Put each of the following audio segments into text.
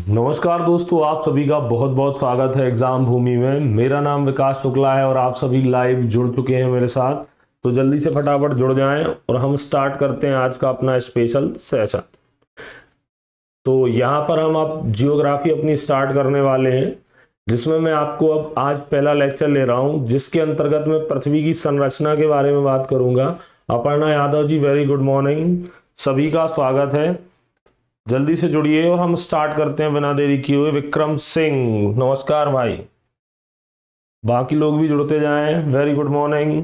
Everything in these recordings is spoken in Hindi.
नमस्कार दोस्तों, आप सभी का बहुत बहुत स्वागत है एग्जाम भूमि में। मेरा नाम विकास शुक्ला है और आप सभी लाइव जुड़ चुके हैं मेरे साथ। तो जल्दी से फटाफट जुड़ जाएं और हम स्टार्ट करते हैं आज का अपना स्पेशल सेशन। तो यहाँ पर हम अब जियोग्राफी अपनी स्टार्ट करने वाले हैं, जिसमें मैं आपको अब आज पहला लेक्चर ले रहा हूँ, जिसके अंतर्गत मैं पृथ्वी की संरचना के बारे में बात करूंगा। Aparna Yadav ji, very good morning, सभी का स्वागत है। जल्दी से जुड़िए और हम स्टार्ट करते हैं बिना देरी किए हुए। विक्रम सिंह, नमस्कार भाई। बाकी लोग भी जुड़ते जाएं, वेरी गुड मॉर्निंग,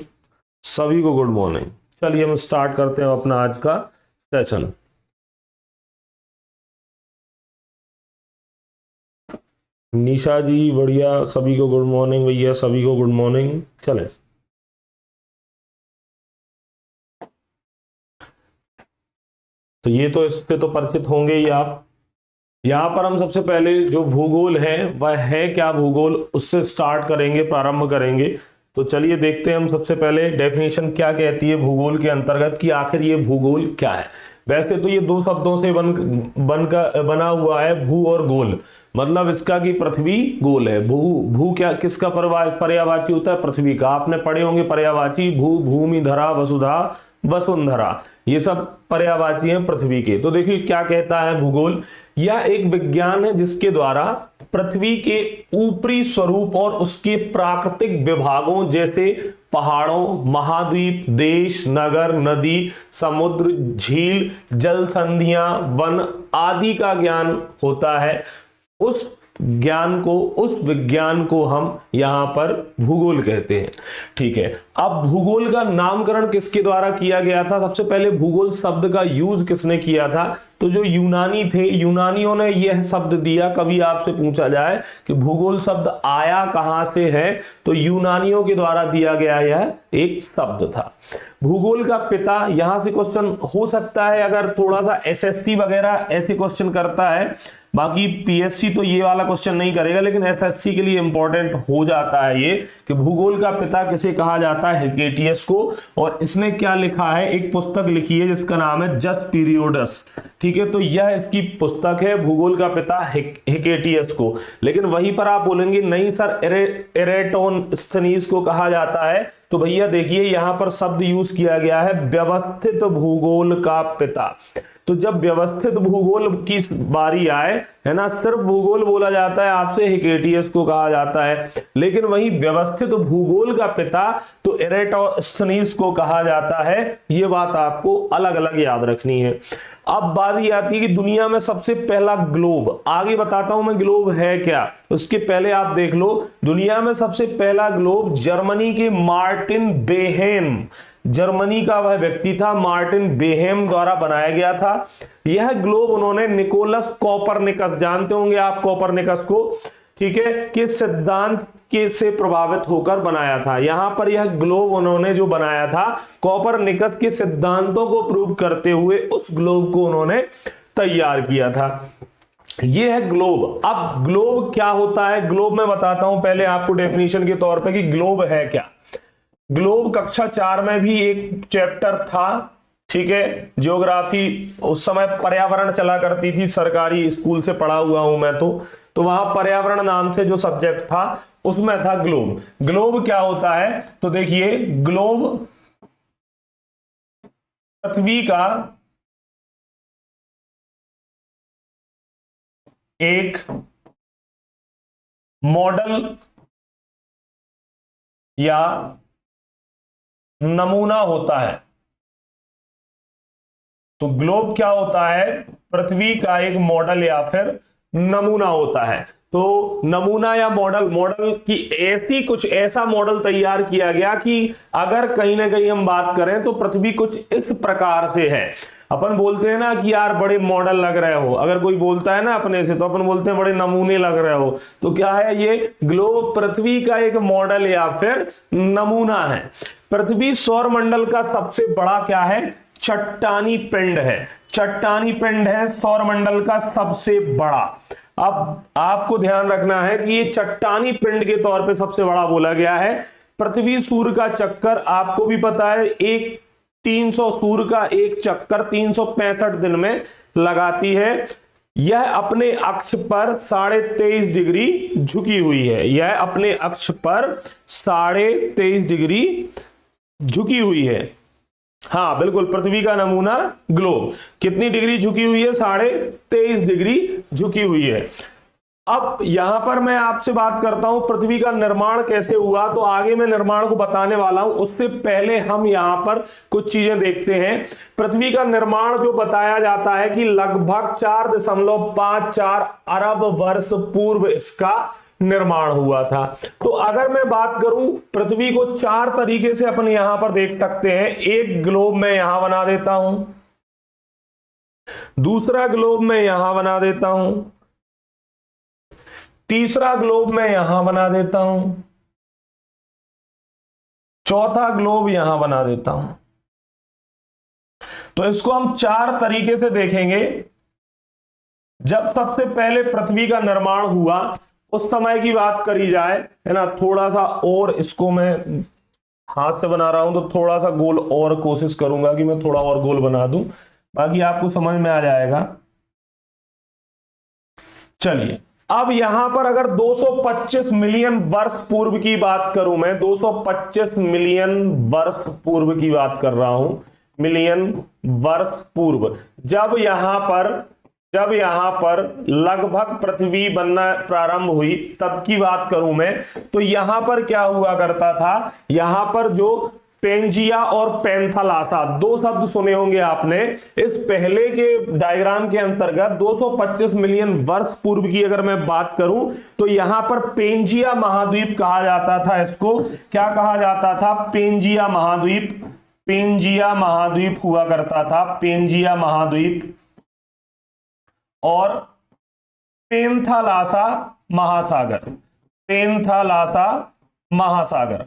सभी को गुड मॉर्निंग। चलिए हम स्टार्ट करते हैं अपना आज का सेशन। निशा जी बढ़िया, सभी को गुड मॉर्निंग भैया, सभी को गुड मॉर्निंग। चलें, तो ये तो इससे तो परिचित होंगे ही आप। यहाँ पर हम सबसे पहले जो भूगोल है वह है क्या, भूगोल उससे स्टार्ट करेंगे, प्रारंभ करेंगे। तो चलिए देखते हैं हम सबसे पहले डेफिनेशन क्या कहती है भूगोल के अंतर्गत, कि आखिर ये भूगोल क्या है। वैसे तो ये दो शब्दों से बना हुआ है, भू और गोल। मतलब इसका कि पृथ्वी गोल है। भू भू क्या किसका पर्यायवाची होता है? पृथ्वी का। आपने पढ़े होंगे पर्यायवाची, भू, भूमि, धरा, वसुधा, वसुंधरा, ये सब पर्यायवाची हैं पृथ्वी के। तो देखिए क्या कहता है भूगोल। यह एक विज्ञान है जिसके द्वारा पृथ्वी के ऊपरी स्वरूप और उसके प्राकृतिक विभागों जैसे पहाड़ों, महाद्वीप, देश, नगर, नदी, समुद्र, झील, जल संधियां, वन आदि का ज्ञान होता है। उस विज्ञान को हम यहां पर भूगोल कहते हैं। ठीक है, अब भूगोल का नामकरण किसके द्वारा किया गया था? सबसे पहले भूगोल शब्द का यूज किसने किया था? तो जो यूनानी थे, यूनानियों ने यह शब्द दिया। कभी आपसे पूछा जाए कि भूगोल शब्द आया कहां से है, तो यूनानियों के द्वारा दिया गया यह एक शब्द था। भूगोल का पिता, यहां से क्वेश्चन हो सकता है, अगर थोड़ा सा एसएससी वगैरह ऐसे क्वेश्चन करता है। बाकी पीएससी तो ये वाला क्वेश्चन नहीं करेगा, लेकिन एसएससी के लिए इंपॉर्टेंट हो जाता है ये कि भूगोल का पिता किसे कहा जाता है? हिकेटियस को। और इसने क्या लिखा है? एक पुस्तक लिखी है जिसका नाम है जस्ट पीरियोडस। ठीक है, तो यह इसकी पुस्तक है, भूगोल का पिता हिकेटियस को। लेकिन वहीं पर आप बोलेंगे नहीं सर, एरेटोस्थनीज को कहा जाता है। तो भैया देखिए यहां पर शब्द यूज किया गया है व्यवस्थित भूगोल का पिता। तो जब व्यवस्थित भूगोल की बारी आए, है ना, सिर्फ भूगोल बोला जाता है आपसे, हिकेटियस को कहा जाता है। लेकिन वही व्यवस्थित भूगोल का पिता तो एरेटोस्थनीज को कहा जाता है। ये बात आपको अलग अलग याद रखनी है। अब बारी आती है कि दुनिया में सबसे पहला ग्लोब, आगे बताता हूं मैं ग्लोब है क्या। उसके पहले आप देख लो, दुनिया में सबसे पहला ग्लोब जर्मनी के मार्टिन बेहेम, जर्मनी का वह व्यक्ति था, मार्टिन बेहेम द्वारा बनाया गया था। यह ग्लोब उन्होंने निकोलस कोपरनिकस, जानते होंगे आप कोपरनिकस को, ठीक है, कि सिद्धांत के से प्रभावित होकर बनाया था। यहां पर यह ग्लोब उन्होंने जो बनाया था, कोपरनिकस के सिद्धांतों को प्रूव करते हुए उस ग्लोब को उन्होंने तैयार किया था। ये है ग्लोब। अब ग्लोब क्या होता है? ग्लोब मैं बताता हूं पहले आपको डेफिनेशन के तौर पे कि ग्लोब है क्या। ग्लोब कक्षा 4 में भी एक चैप्टर था, ठीक है, ज्योग्राफी। उस समय पर्यावरण चला करती थी, सरकारी स्कूल से पढ़ा हुआ हूं मैं तो वहां पर्यावरण नाम से जो सब्जेक्ट था उसमें था ग्लोब। ग्लोब क्या होता है? तो देखिए, ग्लोब पृथ्वी का एक मॉडल या नमूना होता है। तो ग्लोब क्या होता है? पृथ्वी का एक मॉडल या फिर नमूना होता है। तो नमूना या मॉडल, मॉडल की ऐसी कुछ ऐसा मॉडल तैयार किया गया कि अगर कहीं ना कहीं हम बात करें तो पृथ्वी कुछ इस प्रकार से है। अपन बोलते हैं ना कि यार बड़े मॉडल लग रहे हो, अगर कोई बोलता है ना अपने से तो अपन बोलते हैं बड़े नमूने लग रहे हो। तो क्या है ये? ग्लोब पृथ्वी का एक मॉडल या फिर नमूना है। पृथ्वी सौर मंडल का सबसे बड़ा क्या है? चट्टानी पिंड है। चट्टानी पिंड है सौर मंडल का सबसे बड़ा। अब आपको ध्यान रखना है कि ये चट्टानी पिंड के तौर पे सबसे बड़ा बोला गया है। पृथ्वी सूर्य का चक्कर आपको भी पता है, एक 300 सूर्य का एक चक्कर 365 दिन में लगाती है। यह अपने अक्ष पर 23.5 डिग्री झुकी हुई है। यह अपने अक्ष पर 23.5 डिग्री झुकी हुई है। हाँ बिल्कुल, पृथ्वी का नमूना ग्लोब कितनी डिग्री झुकी हुई है? 23.5 डिग्री झुकी हुई है। अब यहां पर मैं आपसे बात करता हूं पृथ्वी का निर्माण कैसे हुआ, तो आगे मैं निर्माण को बताने वाला हूं। उससे पहले हम यहां पर कुछ चीजें देखते हैं। पृथ्वी का निर्माण जो बताया जाता है कि लगभग 4.54 अरब वर्ष पूर्व इसका निर्माण हुआ था। तो अगर मैं बात करूं, पृथ्वी को 4 तरीके से अपन यहां पर देख सकते हैं। एक ग्लोब मैं यहां बना देता हूं, दूसरा ग्लोब मैं यहां बना देता हूं, तीसरा ग्लोब मैं यहां बना देता हूं, चौथा ग्लोब यहां बना देता हूं। तो इसको हम 4 तरीके से देखेंगे। जब सबसे पहले पृथ्वी का निर्माण हुआ उस समय की बात करी जाए, है ना, थोड़ा सा और इसको मैं हाथ से बना रहा हूं तो थोड़ा सा गोल और कोशिश करूंगा कि मैं थोड़ा और गोल बना दूं, बाकी आपको समझ में आ जाएगा। चलिए, अब यहां पर अगर 225 मिलियन वर्ष पूर्व की बात करूं, मैं 225 मिलियन वर्ष पूर्व की बात कर रहा हूं, मिलियन वर्ष पूर्व, जब यहां पर लगभग पृथ्वी बनना प्रारंभ हुई तब की बात करूं मैं, तो यहां पर क्या हुआ करता था, यहां पर जो पेंजिया और पैंथालासा 2 शब्द सुने होंगे आपने। इस पहले के डायग्राम के अंतर्गत 225 मिलियन वर्ष पूर्व की अगर मैं बात करूं तो यहां पर पेंजिया महाद्वीप कहा जाता था। इसको क्या कहा जाता था? पेंजिया महाद्वीप। पेंजिया महाद्वीप हुआ करता था, पेंजिया महाद्वीप। और पैंथालासा महासागर, पैंथालासा महासागर।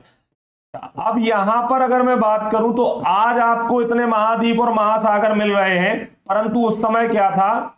अब यहां पर अगर मैं बात करूं तो आज आपको इतने महाद्वीप और महासागर मिल रहे हैं, परंतु उस समय क्या था?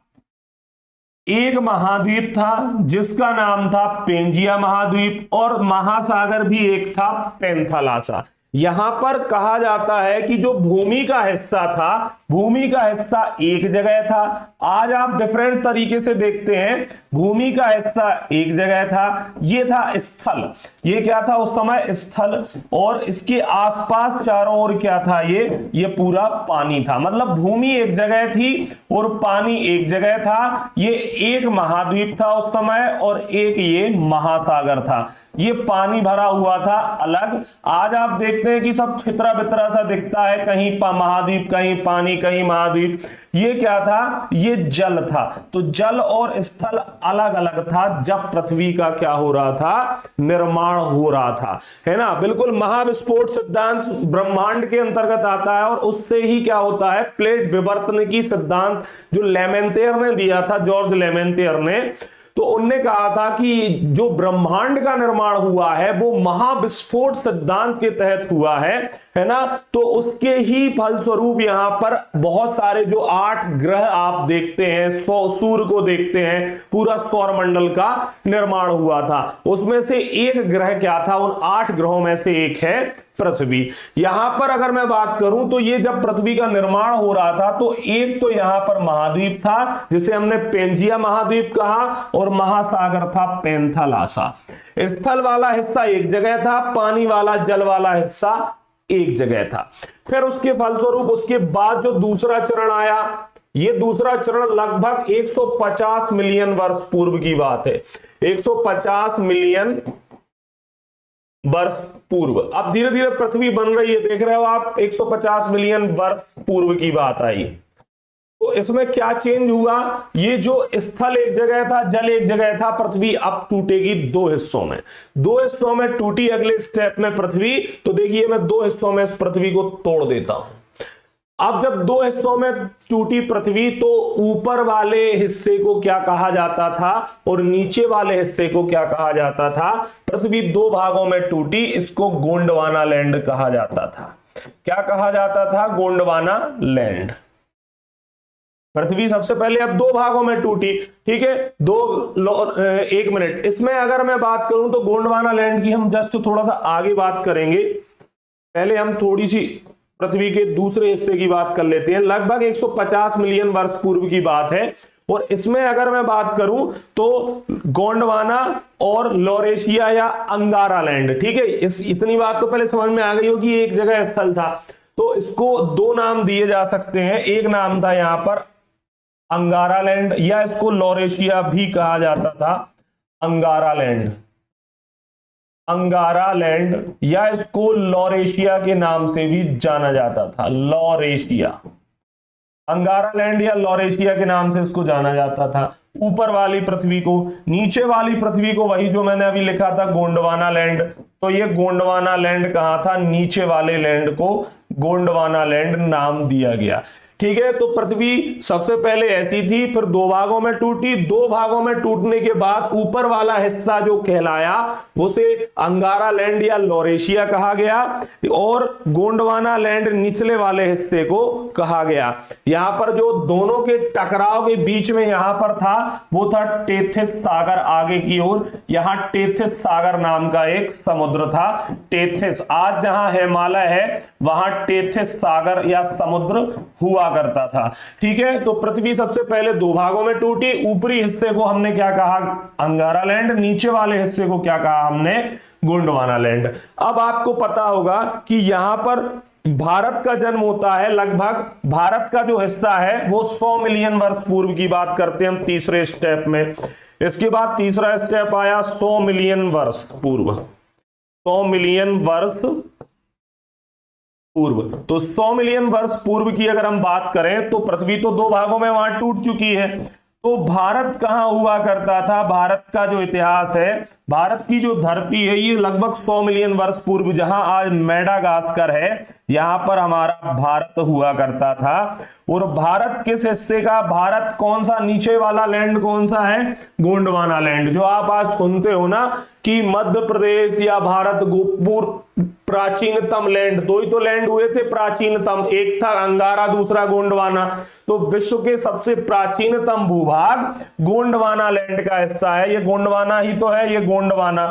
एक महाद्वीप था जिसका नाम था पेंजिया महाद्वीप और महासागर भी एक था, पैंथालासा। यहां पर कहा जाता है कि जो भूमि का हिस्सा था, भूमि का हिस्सा एक जगह था। आज आप डिफरेंट तरीके से देखते हैं, भूमि का हिस्सा एक जगह था, ये था स्थल। ये क्या था उस समय? स्थल। और इसके आसपास चारों ओर क्या था? ये पूरा पानी था। मतलब भूमि एक जगह थी और पानी एक जगह था। ये एक महाद्वीप था उस समय और एक ये महासागर था। ये पानी भरा हुआ था अलग। आज आप देखते हैं कि सब छितरा बितरा सा दिखता है, कहीं महाद्वीप, कहीं पानी, कहीं महाद्वीप। ये क्या था? ये जल था। तो जल और स्थल अलग अलग था जब पृथ्वी का क्या हो रहा था? निर्माण हो रहा था, है ना। बिल्कुल, महाविस्फोट सिद्धांत ब्रह्मांड के अंतर्गत आता है और उससे ही क्या होता है? प्लेट विवर्तन की सिद्धांत जो लेमेंतेयर ने दिया था, जॉर्ज लेमेंतेयर ने, तो उनने कहा था कि जो ब्रह्मांड का निर्माण हुआ है वो महाविस्फोट सिद्धांत के तहत हुआ है ना। तो उसके ही फलस्वरूप यहां पर बहुत सारे जो 8 ग्रह आप देखते हैं, सूर्य को देखते हैं, पूरा सौर मंडल का निर्माण हुआ था। उसमें से एक ग्रह क्या था? उन 8 ग्रहों में से एक है पृथ्वी। यहां पर अगर मैं बात करूं तो ये जब पृथ्वी का निर्माण हो रहा था तो एक तो यहां पर महाद्वीप था जिसे हमने पेंजिया महाद्वीप कहा और महासागर था पैंथालासा। स्थल वाला हिस्सा एक जगह था, पानी वाला, जल वाला हिस्सा एक जगह था। फिर उसके फलस्वरूप उसके बाद जो दूसरा चरण आया, ये दूसरा चरण लगभग 150 मिलियन वर्ष पूर्व की बात है। 150 मिलियन वर्ष पूर्व। अब धीरे धीरे पृथ्वी बन रही है, देख रहे हो आप, 150 मिलियन वर्ष पूर्व की बात आई। तो इसमें क्या चेंज हुआ? ये जो स्थल एक जगह था, जल एक जगह था, पृथ्वी अब टूटेगी 2 हिस्सों में। 2 हिस्सों में टूटी अगले स्टेप में पृथ्वी। तो देखिए, मैं 2 हिस्सों में इस पृथ्वी को तोड़ देता हूं। अब जब 2 हिस्सों में टूटी पृथ्वी तो ऊपर वाले हिस्से को क्या कहा जाता था और नीचे वाले हिस्से को क्या कहा जाता था? पृथ्वी 2 भागों में टूटी, इसको गोंडवाना लैंड कहा जाता था। क्या कहा जाता था? गोंडवाना लैंड। पृथ्वी सबसे पहले अब 2 भागों में टूटी, ठीक है। 1 मिनट, इसमें अगर मैं बात करूं तो गोंडवाना लैंड की हम जस्ट थोड़ा सा आगे बात करेंगे। पहले हम थोड़ी सी पृथ्वी के दूसरे हिस्से की बात कर लेते हैं। लगभग 150 मिलियन वर्ष पूर्व की बात है। और इसमें अगर मैं बात करूं तो गोंडवाना और लॉरेशिया या अंगारा लैंड, ठीक है, इतनी बात तो पहले समझ में आ गई होगी, एक जगह स्थल था। तो इसको दो नाम दिए जा सकते हैं। एक नाम था यहां पर अंगारा लैंड, या इसको लॉरेशिया भी कहा जाता था, अंगारा लैंड, अंगारा लैंड, या इसको लॉरेशिया के नाम से भी जाना जाता था, लॉरेशिया, अंगारा लैंड या लॉरेशिया के नाम से इसको जाना जाता था। ऊपर वाली पृथ्वी को, नीचे वाली पृथ्वी को वही जो मैंने अभी लिखा था गोंडवाना लैंड। तो ये गोंडवाना लैंड कहां था, नीचे वाले लैंड को गोंडवाना लैंड नाम दिया गया। ठीक है, तो पृथ्वी सबसे पहले ऐसी थी, फिर दो भागों में टूटी। दो भागों में टूटने के बाद ऊपर वाला हिस्सा जो कहलाया उसे अंगारा लैंड या लॉरेशिया कहा गया, और गोंडवाना लैंड निचले वाले हिस्से को कहा गया। यहां पर जो दोनों के टकराव के बीच में यहां पर था वो था टेथिस सागर, आगे की ओर यहां टेथिस सागर नाम का एक समुद्र था। टेथिस, आज जहां हिमालय है वहां टेथिस सागर या समुद्र हुआ करता था। ठीक है, तो पृथ्वी सबसे पहले दो भागों में टूटी। ऊपरी हिस्से को हमने क्या कहा, अंगारा लैंड, नीचे वाले हिस्से को क्या कहा हमने, गोंडवाना लैंड। अब आपको पता होगा कि यहां पर भारत का जन्म होता है, लगभग भारत का जो हिस्सा है वो 100 मिलियन वर्ष पूर्व की बात करते हैं हम तीसरे स्टेप में। इसके बाद तीसरा स्टेप आया 100 मिलियन वर्ष पूर्व, 100 मिलियन वर्ष पूर्व। तो 100 मिलियन वर्ष पूर्व की अगर हम बात करें तो पृथ्वी तो दो भागों में वहां टूट चुकी है। तो भारत कहां हुआ करता था, भारत का जो इतिहास है, भारत की जो धरती है, ये लगभग 100 मिलियन वर्ष पूर्व, जहां आज मेडागास्कर है, यहां पर हमारा भारत हुआ करता था। और भारत किस हिस्से का, भारत कौन सा, नीचे वाला लैंड कौन सा है, गोंडवाना लैंड। जो आप आज सुनते हो ना कि मध्य प्रदेश या भारत प्राचीनतम लैंड, दो ही तो लैंड हुए थे प्राचीनतम, एक था अंगारा, दूसरा गोंडवाना। तो विश्व के सबसे प्राचीनतम भूभाग गोंडवाना लैंड का हिस्सा है, ये गोंडवाना ही तो है, ये गोंडवाना।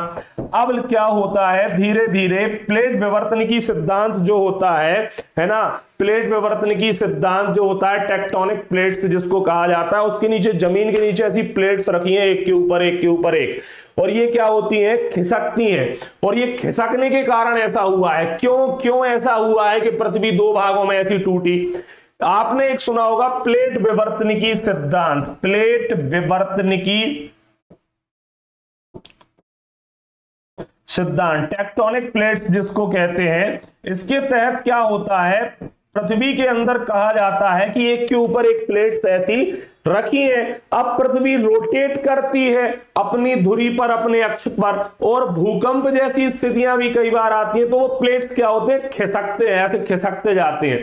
अब क्या होता है, धीरे धीरे प्लेट विवर्तनिकी सिद्धांत जो होता है ना, प्लेट विवर्तनिकी सिद्धांत जो होता है, टेक्टोनिक प्लेट्स जिसको कहा जाता है, उसके नीचे, जमीन के नीचे ऐसी प्लेट्स रखी हैं एक के ऊपर एक के ऊपर एक, और ये क्या होती हैं, खिसकती हैं। और ये खिसकने के कारण ऐसा हुआ है, क्यों ऐसा हुआ है कि पृथ्वी दो भागों में ऐसी टूटी। आपने एक सुना होगा प्लेट विवर्तनिकी सिद्धांत, प्लेट विवर्तनिकी सिद्धांत, टेक्टोनिक प्लेट्स जिसको कहते हैं। इसके तहत क्या होता है, पृथ्वी के अंदर कहा जाता है कि एक के ऊपर एक प्लेट्स ऐसी रखी है। अब पृथ्वी रोटेट करती है अपनी धुरी पर, अपने अक्ष पर, और भूकंप जैसी स्थितियां भी कई बार आती हैं, तो वो प्लेट्स क्या होते हैं, खिसकते हैं, ऐसे खिसकते जाते हैं।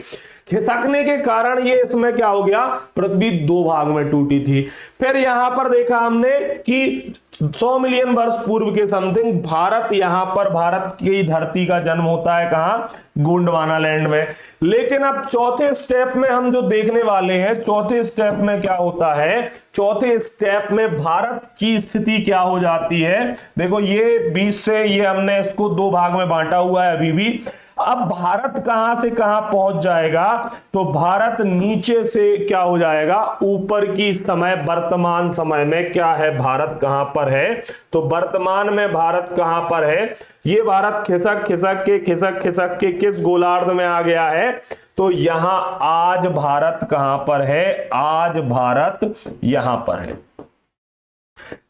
खिसकने के कारण ये इसमें क्या हो गया, पृथ्वी दो भाग में टूटी थी। फिर यहां पर देखा हमने कि 100 मिलियन वर्ष पूर्व के समथिंग भारत, यहां पर भारत की धरती का जन्म होता है कहां, गोंडवाना लैंड में। लेकिन अब चौथे स्टेप में हम जो देखने वाले हैं, चौथे स्टेप में क्या होता है, चौथे स्टेप में भारत की स्थिति क्या हो जाती है। देखो ये 20 से, ये हमने इसको दो भाग में बांटा हुआ है अभी भी। अब भारत कहां से कहां पहुंच जाएगा, तो भारत नीचे से क्या हो जाएगा, ऊपर की समय, वर्तमान समय में क्या है, भारत कहां पर है, तो वर्तमान में भारत कहां पर है, ये भारत खिसक के किस गोलार्ध में आ गया है, तो यहां आज भारत कहां पर है, आज भारत यहां पर है।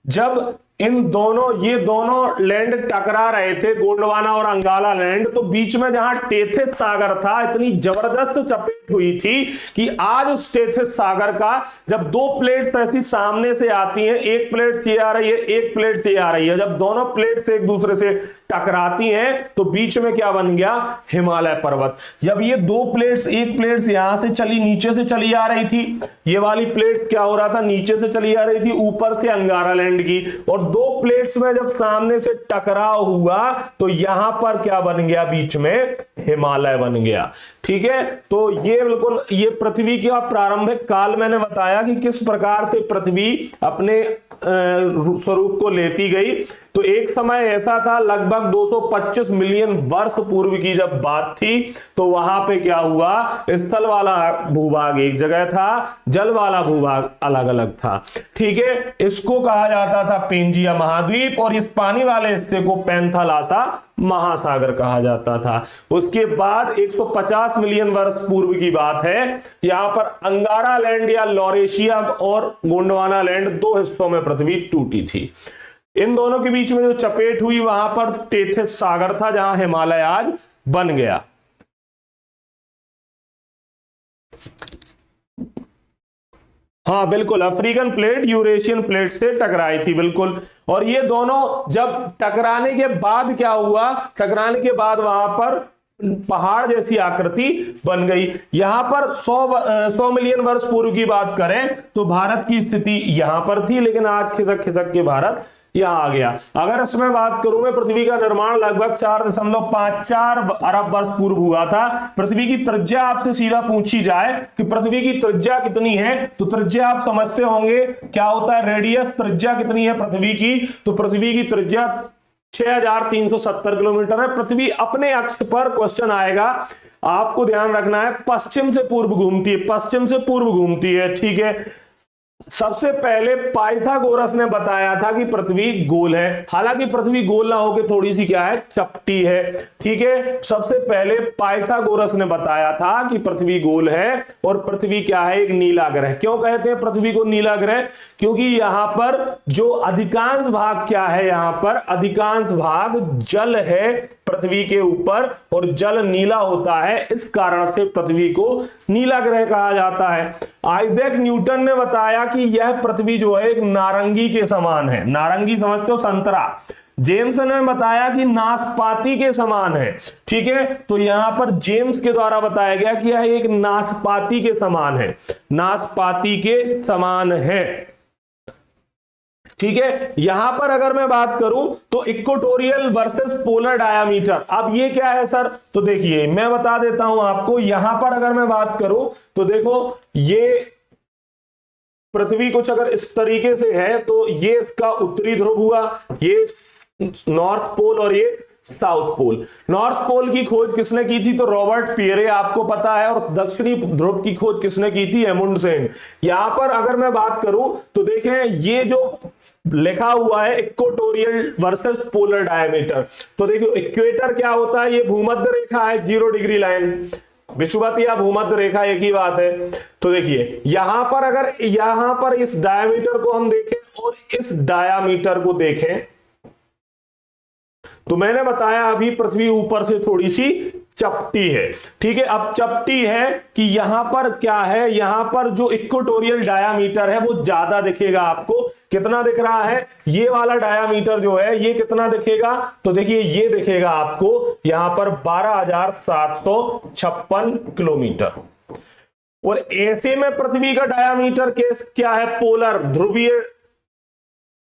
जब इन दोनों, ये दोनों लैंड टकरा रहे थे, गोंडवाना और अंगाला लैंड, तो बीच में जहां टेथिस सागर था, इतनी जबरदस्त चपेट हुई थी कि आज उस टेथिस सागर का, जब दो प्लेट्स ऐसी सामने से आती हैं, एक प्लेट से आ रही है, एक प्लेट से आ रही है, जब दोनों प्लेट्स एक दूसरे से टकराती हैं तो बीच में क्या बन गया, हिमालय पर्वत। जब ये दो प्लेट्स, एक प्लेट्स यहां से चली, नीचे से चली आ रही थी, ये वाली प्लेट्स क्या हो रहा था, नीचे से चली आ रही थी, ऊपर से अंगारा लैंड की, और दो प्लेट्स में जब सामने से टकराव हुआ तो यहां पर क्या बन गया, बीच में हिमालय बन गया। ठीक है, तो ये बिल्कुल, ये पृथ्वी का प्रारंभिक काल मैंने बताया कि किस प्रकार से पृथ्वी अपने स्वरूप को लेती गई। तो एक समय ऐसा था, लगभग 225 मिलियन वर्ष पूर्व की जब बात थी, तो वहां पे क्या हुआ, स्थल वाला भूभाग एक जगह था, जल वाला भूभाग अलग अलग था। ठीक है, इसको कहा जाता था पेंजिया महाद्वीप, और इस पानी वाले हिस्से को पैंथालासा महासागर कहा जाता था। उसके बाद 150 मिलियन वर्ष पूर्व की बात है, यहां पर अंगारा लैंड या लॉरेशिया और गोंडवाना लैंड दो हिस्सों में पृथ्वी टूटी थी। इन दोनों के बीच में जो चपेट हुई, वहां पर टेथिस सागर था, जहां हिमालय आज बन गया। हाँ बिल्कुल, अफ्रीकन प्लेट यूरेशियन प्लेट से टकराई थी, बिल्कुल। और ये दोनों जब टकराने के बाद क्या हुआ, टकराने के बाद वहां पर पहाड़ जैसी आकृति बन गई। यहां पर 100 मिलियन वर्ष पूर्व की बात करें तो भारत की स्थिति यहां पर थी, लेकिन आज खिसक खिसक के भारत यहां आ गया। अगर इसमें बात करूं मैं, पृथ्वी का निर्माण लगभग 4.54 अरब वर्ष पूर्व हुआ था। पृथ्वी की त्रिज्या आपसे सीधा पूछी जाए कि पृथ्वी की त्रिज्या कितनी है, तो त्रिज्या आप समझते होंगे क्या होता है, रेडियस। त्रिज्या कितनी है पृथ्वी की, तो पृथ्वी की त्रिज्या 6370 किलोमीटर है। पृथ्वी अपने अक्ष पर, क्वेश्चन आएगा, आपको ध्यान रखना है, पश्चिम से पूर्व घूमती है, पश्चिम से पूर्व घूमती है। ठीक है, सबसे पहले पाइथागोरस ने बताया था कि पृथ्वी गोल है, हालांकि पृथ्वी गोल ना होकर थोड़ी सी क्या है, चपटी है। ठीक है, सबसे पहले पाइथागोरस ने बताया था कि पृथ्वी गोल है और पृथ्वी क्या है, एक नीला ग्रह। क्यों कहते हैं पृथ्वी को नीला ग्रह, क्योंकि यहां पर जो अधिकांश भाग क्या है, यहां पर अधिकांश भाग जल है पृथ्वी के ऊपर, और जल नीला होता है, इस कारण से पृथ्वी को नीला ग्रह कहा जाता है। आइजैक न्यूटन ने बताया कि यह पृथ्वी जो है एक नारंगी के समान है। नारंगी समझते हो, संतरा। जेम्स ने बताया कि नाशपाती के समान है। ठीक है, तो यहां पर जेम्स के द्वारा बताया गया कि यह एक नाशपाती के समान है, नाशपाती के समान है। ठीक है, यहां पर अगर मैं बात करूं तो इक्वेटोरियल वर्सेस पोलर डायामीटर, अब ये क्या है सर, तो देखिए मैं बता देता हूं आपको। यहां पर अगर मैं बात करूं तो देखो, ये पृथ्वी कुछ अगर इस तरीके से है, तो ये इसका उत्तरी ध्रुव हुआ, ये नॉर्थ पोल और ये साउथ पोल। नॉर्थ पोल की खोज किसने की थी, तो रॉबर्ट पियरे, आपको पता है। और दक्षिणी ध्रुव की खोज किसने की थी, एमुंडसेन। यहां पर अगर मैं बात करूं तो देखें, ये जो लिखा हुआ है इक्वेटोरियल वर्सेस पोलर डायमीटर, तो देखो इक्वेटर क्या होता है, ये भूमध्य रेखा है, 0 डिग्री लाइन। विषुवत या भूमध्य रेखा एक ही बात है। तो देखिए यहां पर, अगर यहां पर इस डायमीटर को हम देखें और इस डायमीटर को देखें, तो मैंने बताया अभी पृथ्वी ऊपर से थोड़ी सी चपटी है। ठीक है, अब चपटी है कि यहां पर क्या है, यहां पर जो इक्वेटोरियल डायामीटर है वो ज्यादा दिखेगा आपको। कितना दिख रहा है, ये वाला डायामीटर जो है ये कितना दिखेगा, तो देखिए ये दिखेगा आपको यहां पर 12,756 किलोमीटर। और ऐसे में पृथ्वी का डायामीटर क्या है, पोलर ध्रुवीय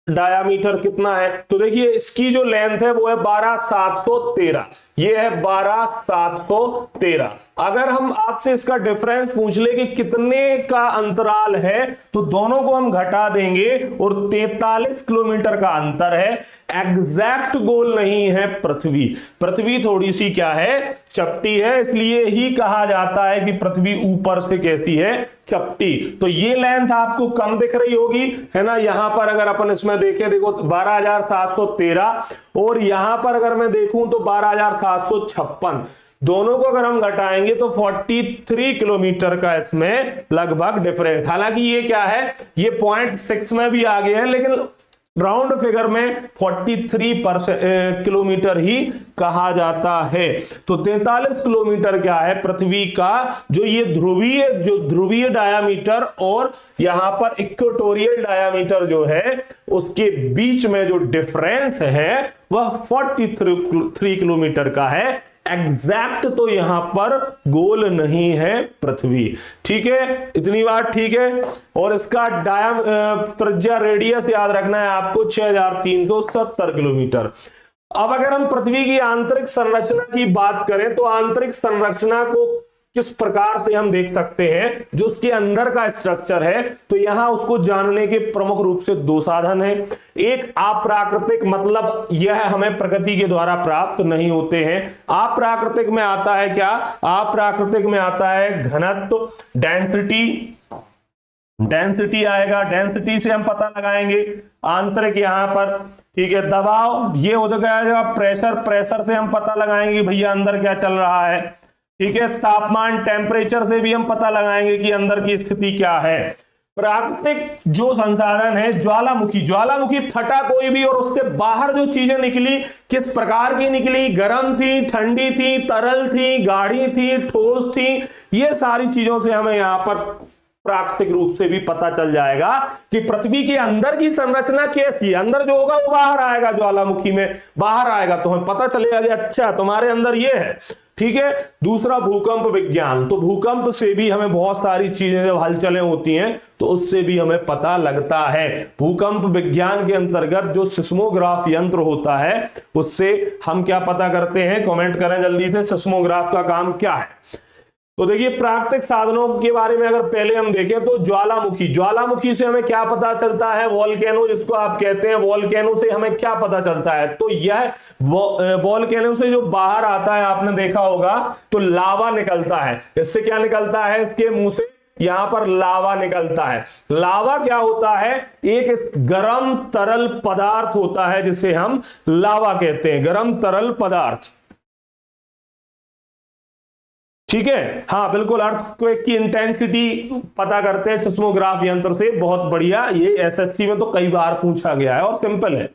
डायामीटर कितना है, तो देखिए इसकी जो लेंथ है वो है 12,713, ये है 12,713। अगर हम आपसे इसका डिफरेंस पूछ ले कि कितने का अंतराल है, तो दोनों को हम घटा देंगे और 43 किलोमीटर का अंतर है। एग्जैक्ट गोल नहीं है पृथ्वी, पृथ्वी थोड़ी सी क्या है, चपटी है, इसलिए ही कहा जाता है कि पृथ्वी ऊपर से कैसी है, चपटी। तो ये लेंथ आपको कम दिख रही होगी, है ना। यहां पर अगर अपन इसमें देखें, देखो 12,713, और यहां पर अगर मैं देखूं तो 12,756, दोनों को अगर हम घटाएंगे तो 43 किलोमीटर का इसमें लगभग डिफरेंस। हालांकि ये क्या है, ये 0.6 में भी आ गया है, लेकिन राउंड फिगर में 43 किलोमीटर ही कहा जाता है। तो 43 किलोमीटर क्या है पृथ्वी का जो ये ध्रुवीय डायामीटर और यहां पर इक्वेटोरियल डायामीटर जो है उसके बीच में जो डिफरेंस है वह 43 किलोमीटर का है। एग्जैक्ट तो यहां पर गोल नहीं है पृथ्वी। ठीक है, इतनी बात ठीक है। और इसका त्रिज्या रेडियस याद रखना है आपको 6370 किलोमीटर। अब अगर हम पृथ्वी की आंतरिक संरचना की बात करें तो आंतरिक संरचना को किस प्रकार से हम देख सकते हैं जो उसके अंदर का स्ट्रक्चर है, तो यहां उसको जानने के प्रमुख रूप से दो साधन हैं। एक अप्राकृतिक, मतलब यह हमें प्रकृति के द्वारा प्राप्त नहीं होते हैं। अप्राकृतिक में आता है क्या? अप्राकृतिक में आता है घनत्व, डेंसिटी आएगा। डेंसिटी से हम पता लगाएंगे आंतरिक यहां पर, ठीक है। दबाव, ये हो जाएगा प्रेशर, प्रेशर से हम पता लगाएंगे भैया अंदर क्या चल रहा है, ठीक है। तापमान, टेम्परेचर से भी हम पता लगाएंगे कि अंदर की स्थिति क्या है। प्राकृतिक जो संसाधन है, ज्वालामुखी, ज्वालामुखी फटा कोई भी और उससे बाहर जो चीजें निकली किस प्रकार की निकली, गर्म थी, ठंडी थी, तरल थी, गाढ़ी थी, ठोस थी, ये सारी चीजों से हमें यहां पर प्राकृतिक रूप से भी पता चल जाएगा कि पृथ्वी के अंदर की संरचना कैसी है। अंदर जो होगा वो बाहर आएगा, ज्वालामुखी में बाहर आएगा तो हमें पता चलेगा कि अच्छा तुम्हारे अंदर ये है, ठीक है। दूसरा भूकंप विज्ञान, तो भूकंप से भी हमें बहुत सारी चीजें, जब हलचलें होती हैं तो उससे भी हमें पता लगता है। भूकंप विज्ञान के अंतर्गत जो सिस्मोग्राफ यंत्र होता है उससे हम क्या पता करते हैं, कमेंट करें जल्दी से, सिस्मोग्राफ का काम क्या है। तो देखिए प्राकृतिक साधनों के बारे में अगर पहले हम देखें तो ज्वालामुखी, ज्वालामुखी से हमें क्या पता चलता है, वोल्केनो जिसको आप कहते हैं, वोल्केनो से हमें क्या पता चलता है, तो यह वोल्केनो से जो बाहर आता है आपने देखा होगा तो लावा निकलता है। इससे क्या निकलता है, इसके मुंह से यहां पर लावा निकलता है। लावा क्या होता है, एक गर्म तरल पदार्थ होता है जिसे हम लावा कहते हैं, गर्म तरल पदार्थ, ठीक है। हाँ बिल्कुल, अर्थक्वेक की इंटेंसिटी पता करते हैं सिस्मोग्राफ यंत्र से, बहुत बढ़िया। ये एसएससी में तो कई बार पूछा गया है और सिंपल है।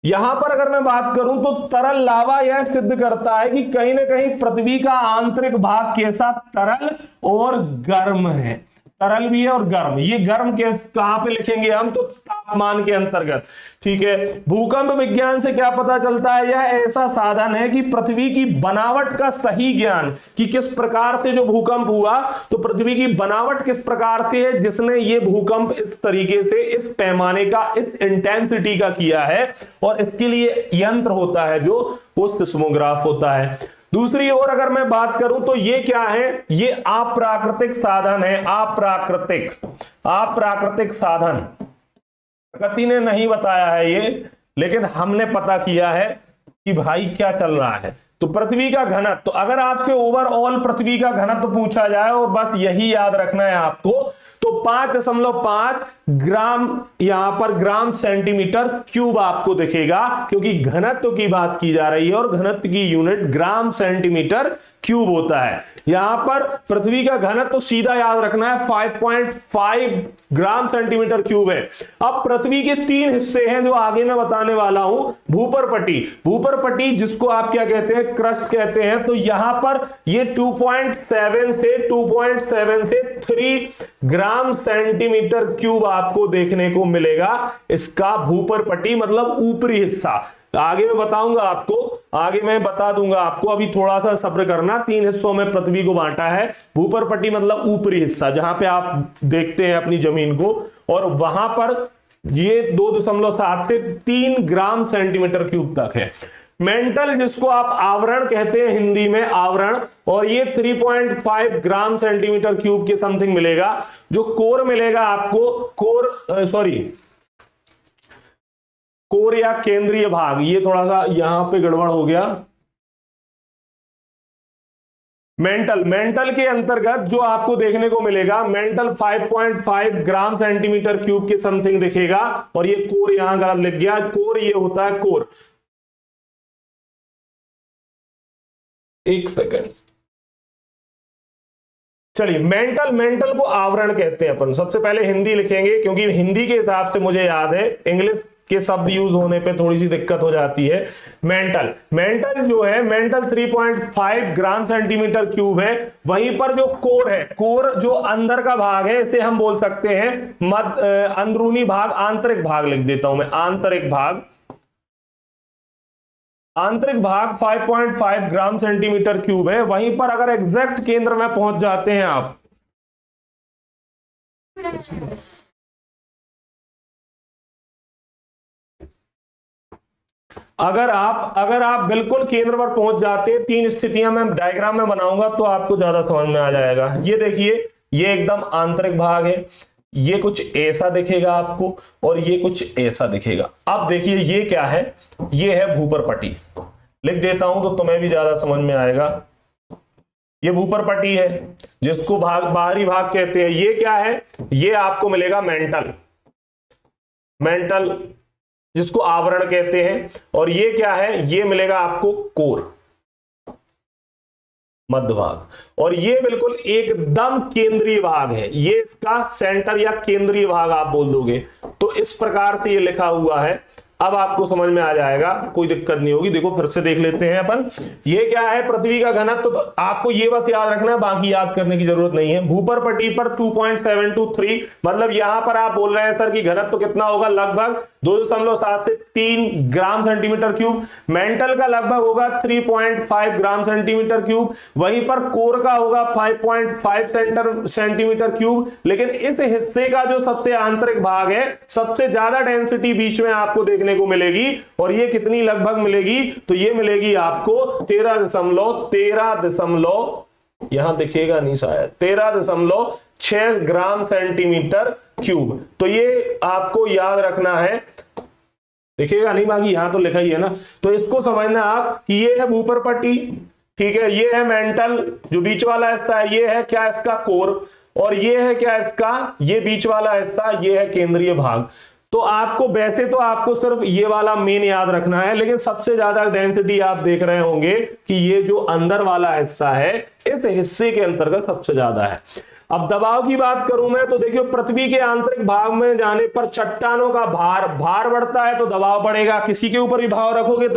यहां पर अगर मैं बात करूं तो तरल लावा यह सिद्ध करता है कि कहीं ना कहीं पृथ्वी का आंतरिक भाग कैसा, तरल और गर्म है, तरल भी है और गर्म। ये गर्म के कहां पे लिखेंगे हम, तो तापमान के अंतर्गत, ठीक है। भूकंप विज्ञान से क्या पता चलता है, यह ऐसा साधन है कि पृथ्वी की बनावट का सही ज्ञान, कि किस प्रकार से जो भूकंप हुआ तो पृथ्वी की बनावट किस प्रकार से है जिसने ये भूकंप इस तरीके से, इस पैमाने का, इस इंटेंसिटी का किया है, और इसके लिए यंत्र होता है जो वो सिस्मोग्राफ होता है। दूसरी ओर अगर मैं बात करूं तो ये क्या है, ये अप्राकृतिक साधन है, अप्राकृतिक साधन। प्रकृति ने नहीं बताया है ये, लेकिन हमने पता किया है कि भाई क्या चल रहा है। तो पृथ्वी का घनत्व, तो अगर आपसे ओवरऑल पृथ्वी का घनत्व पूछा जाए और बस यही याद रखना है आपको, तो 5.5 ग्राम, यहां पर ग्राम सेंटीमीटर क्यूब आपको दिखेगा, क्योंकि घनत्व की बात की जा रही है और घनत्व की यूनिट ग्राम सेंटीमीटर क्यूब होता है। यहां पर पृथ्वी का घनत्व तो सीधा याद रखना है 5.5 ग्राम सेंटीमीटर क्यूब है। अब पृथ्वी के 3 हिस्से हैं जो आगे मैं बताने वाला हूं। भूपरपटी, भूपरपटी जिसको आप क्या कहते हैं, क्रस्ट कहते हैं, तो यहां पर ये 2.7 से 3 ग्राम सेंटीमीटर क्यूब आपको देखने को मिलेगा। इसका भूपरपटी मतलब ऊपरी हिस्सा, आगे मैं बताऊंगा आपको, आगे मैं बता दूंगा आपको, अभी थोड़ा सा सब्र करना। 3 हिस्सों में पृथ्वी को बांटा है। भूपरपटी मतलब ऊपरी हिस्सा जहां पे आप देखते हैं अपनी जमीन को, और वहां पर ये 2.7 से 3 ग्राम सेंटीमीटर क्यूब तक है। मेंटल जिसको आप आवरण कहते हैं हिंदी में, आवरण, और ये 3.5 ग्राम सेंटीमीटर क्यूब के समथिंग मिलेगा। जो कोर मिलेगा आपको, कोर या केंद्रीय भाग, ये थोड़ा सा यहां पे गड़बड़ हो गया। मेंटल के अंतर्गत जो आपको देखने को मिलेगा, मेंटल 5.5 ग्राम सेंटीमीटर क्यूब के समथिंग दिखेगा, और ये कोर यहां गलत लिख गया, कोर ये होता है कोर। एक सेकंड, चलिए। मेंटल को आवरण कहते हैं अपन। सबसे पहले हिंदी लिखेंगे क्योंकि हिंदी के हिसाब से मुझे याद है, इंग्लिश के शब्द यूज होने पे थोड़ी सी दिक्कत हो जाती है। मेंटल जो है, मेंटल 3.5 ग्राम सेंटीमीटर क्यूब है। वहीं पर जो कोर है, कोर जो अंदर का भाग है, इसे हम बोल सकते हैं अंदरूनी भाग, आंतरिक भाग लिख देता हूं मैं, आंतरिक भाग। आंतरिक भाग 5.5 ग्राम सेंटीमीटर क्यूब है। वहीं पर अगर एग्जैक्ट केंद्र में पहुंच जाते हैं आप, अगर आप बिल्कुल केंद्र पर पहुंच जाते हैं, 3 स्थितियां मैं डायग्राम में बनाऊंगा तो आपको ज्यादा समझ में आ जाएगा। ये देखिए, ये एकदम आंतरिक भाग है, ये कुछ ऐसा दिखेगा आपको और ये कुछ ऐसा दिखेगा। अब देखिए ये क्या है, ये है भूपर पट्टी। लिख देता हूं तो तुम्हें भी ज्यादा समझ में आएगा। ये भूपर पट्टी है जिसको बाहरी भाग कहते हैं। ये क्या है, ये आपको मिलेगा मेंटल जिसको आवरण कहते हैं। और ये क्या है, ये मिलेगा आपको कोर, मध्य भाग। और ये बिल्कुल एकदम केंद्रीय भाग है, ये इसका सेंटर या केंद्रीय भाग आप बोल दोगे। तो इस प्रकार से ये लिखा हुआ है। अब आपको समझ में आ जाएगा, कोई दिक्कत नहीं होगी। देखो फिर से देख लेते हैं अपन। ये क्या है, पृथ्वी का घनत्व। तो आपको ये बस याद रखना है, बाकी याद करने की जरूरत नहीं है। भूपर पट्टी पर 2.723, मतलब यहां पर आप बोल रहे हैं सर कि घनत्व कितना होगा, लगभग 2.7 से 3 ग्राम सेंटीमीटर क्यूब। मेंटल का लगभग होगा 3.5 ग्राम सेंटीमीटर क्यूब। वहीं पर कोर का होगा 5.5 सेंटीमीटर क्यूब। लेकिन इस हिस्से का जो सबसे आंतरिक भाग है, सबसे ज्यादा डेंसिटी बीच में आपको देखने को मिलेगी। और ये कितनी लगभग मिलेगी, तो ये मिलेगी आपको 13 यहां दिखेगा नहीं शायद, 13.6 ग्राम सेंटीमीटर क्यूब। तो ये आपको याद रखना है, दिखेगा नहीं, बाकी यहां तो लिखा ही है ना। तो इसको समझना आप कि ये है भूपर पट्टी, ठीक है, ये है मेंटल जो बीच वाला हिस्सा है, ये है क्या इसका कोर, और ये है क्या इसका, ये बीच वाला हिस्सा, ये है केंद्रीय भाग। तो आपको वैसे तो आपको सिर्फ ये वाला मेन याद रखना है, लेकिन सबसे ज्यादा डेंसिटी आप देख रहे होंगे कि ये जो अंदर वाला हिस्सा है, इस हिस्से के अंतर्गत सबसे ज्यादा है। अब दबाव की बात करूं मैं, तो देखिए पृथ्वी के आंतरिक भाग में जाने पर चट्टानों का भार बढ़ता है तो दबाव बढ़ेगा। किसी के ऊपर भी भार रखोगे